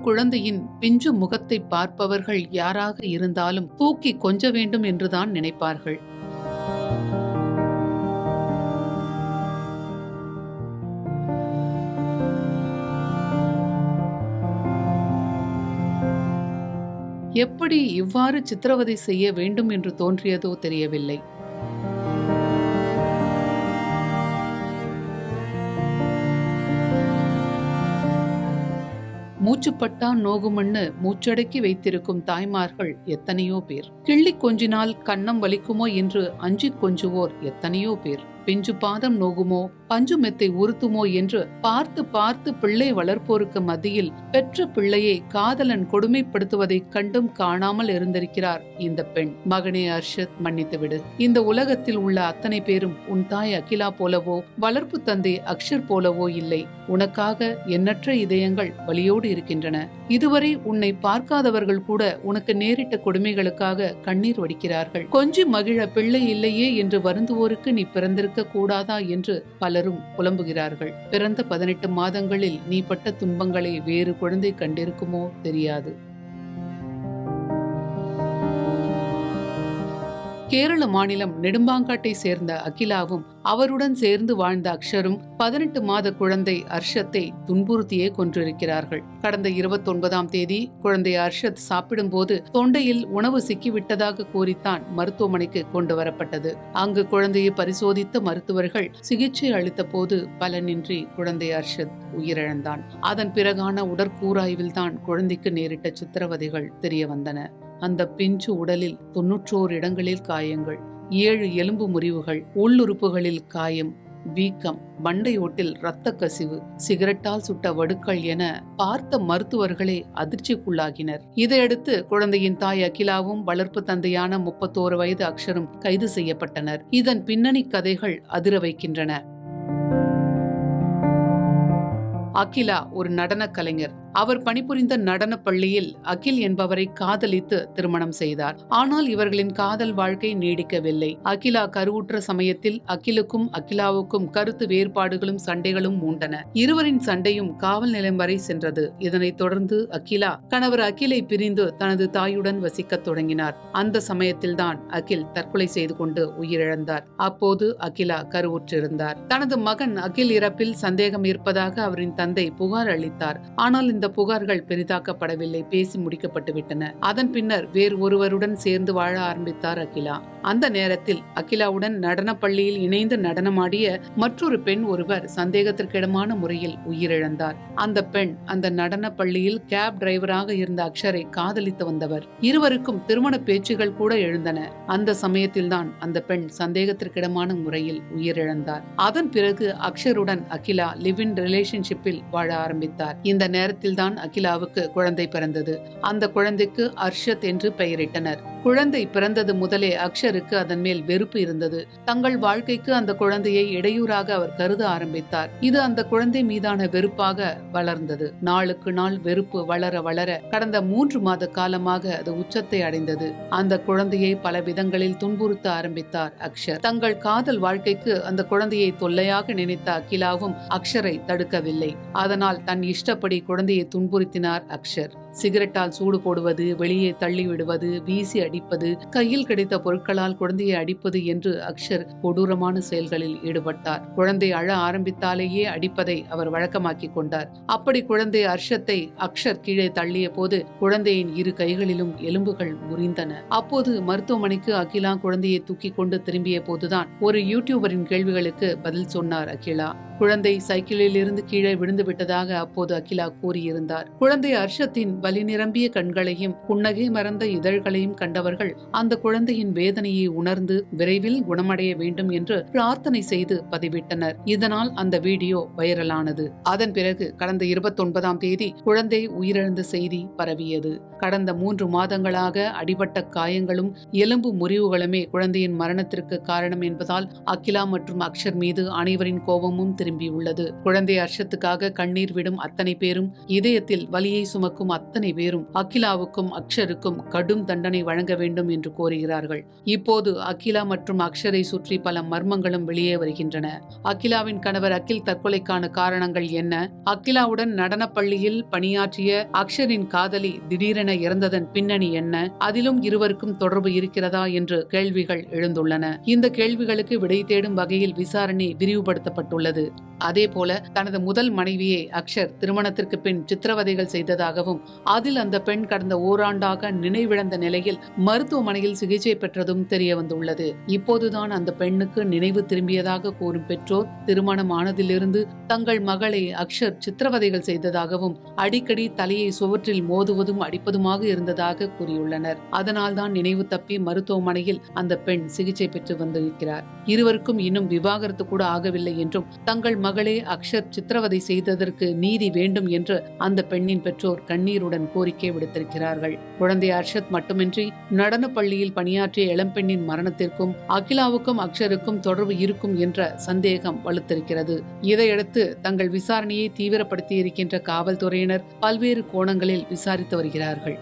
குழந்தையின் பிஞ்சு முகத்தை பார்ப்பவர்கள் யாராக இருந்தாலும் தூக்கி கொஞ்ச வேண்டும் என்றுதான் நினைப்பார்கள். எப்படி இவ்வாறு சித்திரவதை செய்ய வேண்டும் என்று தோன்றியதோ தெரியவில்லை. மூச்சுப்பட்டா நோகுமன்னு மூச்சடக்கி வைத்திருக்கும் தாய்மார்கள் எத்தனையோ பேர். கிள்ளி கொஞ்சினால் கன்னம் வலிக்குமோ என்று அஞ்சி கொஞ்சுவோர் எத்தனையோ பேர். பிஞ்சு பாதம் நோகுமோ பஞ்சு மெத்தை உறுத்துமோ என்று பார்த்து பார்த்து பிள்ளை வளர்ப்போருக்கு மத்தியில் பெற்ற பிள்ளையை காதலன் கொடுமைப்படுத்துவதை கண்டும் காணாமல் இருந்திருக்கிறார் இந்த பெண். மகனே அர்ஷத், மன்னித்துவிடு. இந்த உலகத்தில் உள்ள அத்தனை பேரும் உன் தாய் அகிலா போலவோ வளர்ப்பு தந்தை அக்ஷர் போலவோ இல்லை. உனக்காக எண்ணற்ற இதயங்கள் வலியோடு இருக்கின்றன. இதுவரை உன்னை பார்க்காதவர்கள் கூட உனக்கு நேரிட்ட கொடுமைகளுக்காக கண்ணீர் வடிக்கிறார்கள். கொஞ்சி மகிழ பிள்ளை இல்லையே என்று வருந்துவோருக்கு நீ பிறந்திருக்க கூடாதா என்று பலரும் புலம்புகிறார்கள். பிறந்த 18 மாதங்களில் நீ பட்ட துன்பங்களை வேறு குழந்தை கண்டிருக்குமோ தெரியாது. கேரள மாநிலம் நெடும்பாங்காட்டை சேர்ந்த அகிலாவும் அவருடன் சேர்ந்து வாழ்ந்த அக்ஷரும் 18 மாத குழந்தை அர்ஷத்தை துன்புறுத்தியே கொன்றிருக்கிறார்கள். கடந்த 29ஆம் தேதி குழந்தை அர்ஷத் சாப்பிடும் போது தொண்டையில் உணவு சிக்கிவிட்டதாக கூறித்தான் மருத்துவமனைக்கு கொண்டு வரப்பட்டது. அங்கு குழந்தையை பரிசோதித்த மருத்துவர்கள் சிகிச்சை அளித்த போது பலனின்றி குழந்தை அர்ஷத் உயிரிழந்தான். அதன் பிறகான உடற்கூறாய்வில் தான் குழந்தைக்கு நேரிட்ட சித்திரவதைகள் தெரிய வந்தன. அந்த பிஞ்சு உடலில் 91 இடங்களில் காயங்கள், 7 எலும்பு முறிவுகள், உள்ளுறுப்புகளில் காயம், வீக்கம், மண்டையோட்டில் இரத்த கசிவு, சிகரெட்டால் சுட்ட வடுக்கள் என பார்த்த மருத்துவர்களே அதிர்ச்சிக்குள்ளாகினர். இதையடுத்து குழந்தையின் தாய் அகிலாவும் வளர்ப்பு தந்தையான 31 வயது அக்ஷரும் கைது செய்யப்பட்டனர். இதன் பின்னணி கதைகள் அதிர வைக்கின்றன. அகிலா ஒரு நடன கலைஞர். அவர் பணிபுரிந்த நடன பள்ளியில் அகில் என்பவரை காதலித்து திருமணம் செய்தார். ஆனால் இவர்களின் காதல் வாழ்க்கை நீடிக்கவில்லை. அகிலா கருவுற்ற சமயத்தில் அகிலுக்கும் அகிலாவுக்கும் கருத்து வேறுபாடுகளும் சண்டைகளும் மூண்டன. இருவரின் சண்டையும் காவல் நிலையம் வரை சென்றது. இதனைத் தொடர்ந்து அகிலா கணவர் அகிலை பிரிந்து தனது தாயுடன் வசிக்க தொடங்கினார். அந்த சமயத்தில்தான் அகில் தற்கொலை செய்து கொண்டு உயிரிழந்தார். அப்போது அகிலா கருவுற்றிருந்தார். தனது மகன் அகில் இறப்பில் சந்தேகம் இருப்பதாக அவரின் தந்தை புகார் அளித்தார். ஆனால் இந்த புகார்கள் பெரிதாக்கப்படவில்லை, பேசி முடிக்கப்பட்டு விட்டன. அதன் பின்னர் வேறு ஒருவருடன் சேர்ந்து வாழ ஆரம்பித்தார் அகிலா. அந்த நேரத்தில் அகிலாவுடன் நடன பள்ளியில் இணைந்து நடனமாடிய மற்றொரு பெண் ஒருவர் சந்தேகத்திற்கிடமான முறையில் உயிரிழந்தார். அந்த பெண் அந்த நடன பள்ளியில் கேப் டிரைவராக இருந்த அக்ஷரை காதலித்து வந்தவர். இருவருக்கும் திருமண பேச்சுகள் கூட எழுந்தன. அந்த சமயத்தில்தான் அந்த பெண் சந்தேகத்திற்கிடமான முறையில் உயிரிழந்தார். அதன் பிறகு அக்ஷருடன் அகிலா லிவ் இன் ரிலேஷன்ஷிப்பில் வாழ ஆரம்பித்தார். இந்த நேரத்தில் தான் அகிலாவுக்கு குழந்தை பிறந்தது. அந்த குழந்தைக்கு அர்ஷத் என்று பெயரிட்டனர். குழந்தை பிறந்தது முதலே அக்ஷருக்கு அதன் மேல் வெறுப்பு இருந்தது. தங்கள் வாழ்க்கைக்கு அந்த குழந்தையை இடையூறாக அவர் கருத ஆரம்பித்தார். இது அந்த குழந்தை மீதான வெறுப்பாக வளர்ந்தது. நாளுக்கு நாள் வெறுப்பு வளர வளர கடந்த 3 மாத காலமாக அது உச்சத்தை அடைந்தது. அந்த குழந்தையை பல விதங்களில் துன்புறுத்த ஆரம்பித்தார் அக்ஷர். தங்கள் காதல் வாழ்க்கைக்கு அந்த குழந்தையை தொல்லையாக நினைத்த அகிலாவும் அக்ஷரை தடுக்கவில்லை. அதனால் தன் இஷ்டப்படி குழந்தையை துன்புறுத்தினார் அக்ஷர். சிகரெட்டால் சூடு போடுவது, வெளியே தள்ளி விடுவது, வீசி அடிப்பது, கையில் கிடைத்த பொருட்களால் குழந்தையை அடிப்பது என்று அக்ஷர் கொடூரமான செயல்களில் ஈடுபட்டார். குழந்தை அழ ஆரம்பித்தாலேயே அடிப்பதை அவர் வழக்கமாக்கி கொண்டார். அப்படி குழந்தை அர்ஷத்தை அக்ஷர் கீழே தள்ளிய போது குழந்தையின் 2 கைகளிலும் எலும்புகள் முறிந்தன. அப்போது மருத்துவமனைக்கு அகிலா குழந்தையை தூக்கி கொண்டு திரும்பிய போதுதான் ஒரு யூடியூபரின் கேள்விகளுக்கு பதில் சொன்னார் அகிலா. குழந்தை சைக்கிளில் இருந்து கீழே விழுந்து விட்டதாக அப்போது அகிலா கூறியிருந்தார். குழந்தை அர்ஷத்தின் வலி நிரம்பிய கண்களையும் புன்னகை மறந்த இதழ்களையும் கண்டவர்கள் அந்த குழந்தையின் வேதனையை உணர்ந்து விரைவில் குணமடைய வேண்டும் என்று பிரார்த்தனை செய்து பதிவிட்டனர். இதனால் அந்த வீடியோ வைரலானது. அதன் பிறகு கடந்த 29ஆம் தேதி குழந்தை உயிரிழந்த செய்தி பரவியது. கடந்த 3 மாதங்களாக அடிபட்ட காயங்களும் எலும்பு முறிவுகளுமே குழந்தையின் மரணத்திற்கு காரணம் என்பதால் அகிலா மற்றும் அக்ஷர் மீது அனைவரின் கோபமும் திரும்பியுள்ளது. குழந்தை அர்ஷத்துக்காக கண்ணீர் விடும் அத்தனை பேரும், இதயத்தில் வலியை சுமக்கும் அத்தனை பேரும் அகிலாவுக்கும் அக்ஷருக்கும் கடும் தண்டனை வழங்க வேண்டும் என்று கோருகிறார்கள். இப்போது அகிலா மற்றும் அக்ஷரை சுற்றி பல மர்மங்களும் வெளியே வருகின்றன. அகிலாவின் கணவர் அகில் தற்கொலைக்கான காரணங்கள் என்ன? அகிலாவுடன் நடன பள்ளியில் பணியாற்றிய அக்ஷரின் காதலி திடீரென இறந்ததன் பின்னணி என்ன? அதிலும் இருவருக்கும் தொடர்பு இருக்கிறதா என்று கேள்விகள் எழுந்துள்ளன. இந்த கேள்விகளுக்கு விடை தேடும் வகையில் விசாரணை விரிவுபடுத்தப்பட்டுள்ளது. அதேபோல தனது முதல் மனைவியை அக்ஷர் திருமணத்திற்கு பின் சித்திரவதைகள் செய்ததாகவும், அதில் அந்த பெண் கடந்த ஓராண்டாக நினைவிழந்த நிலையில் மருத்துவமனையில் சிகிச்சை பெற்றதும் தெரிய வந்துள்ளது. இப்போதுதான் அந்த பெண்ணுக்கு நினைவு திரும்பியதாக கூறும் பெற்றோர், திருமணம் ஆனதிலிருந்து தங்கள் மகளை அக்ஷர் சித்திரவதைகள் செய்ததாகவும், அடிக்கடி தலையை சுவற்றில் மோதுவதும் அடிப்பதுமாக இருந்ததாக கூறியுள்ளனர். அதனால்தான் நினைவு தப்பி மருத்துவமனையில் அந்த பெண் சிகிச்சை பெற்று வந்திருக்கிறார். இருவருக்கும் இன்னும் விவாகரத்து கூட ஆகவில்லை என்றும், தங்கள் மகளே அக்ஷர் சித்திரவதை செய்ததற்கு நீதி வேண்டும் என்று அந்த பெண்ணின் பெற்றோர் கண்ணீருடன் கோரிக்கை விடுத்திருக்கிறார்கள். குழந்தை அர்ஷத் மட்டுமின்றி நடன பள்ளியில் பணியாற்றிய இளம்பெண்ணின் மரணத்திற்கும் அகிலாவுக்கும் அக்ஷருக்கும் தொடர்பு இருக்கும் என்ற சந்தேகம் வலுத்திருக்கிறது. இதையடுத்து தங்கள் விசாரணையை தீவிரப்படுத்தி இருக்கின்ற காவல்துறையினர் பல்வேறு கோணங்களில் விசாரித்து வருகிறார்கள்.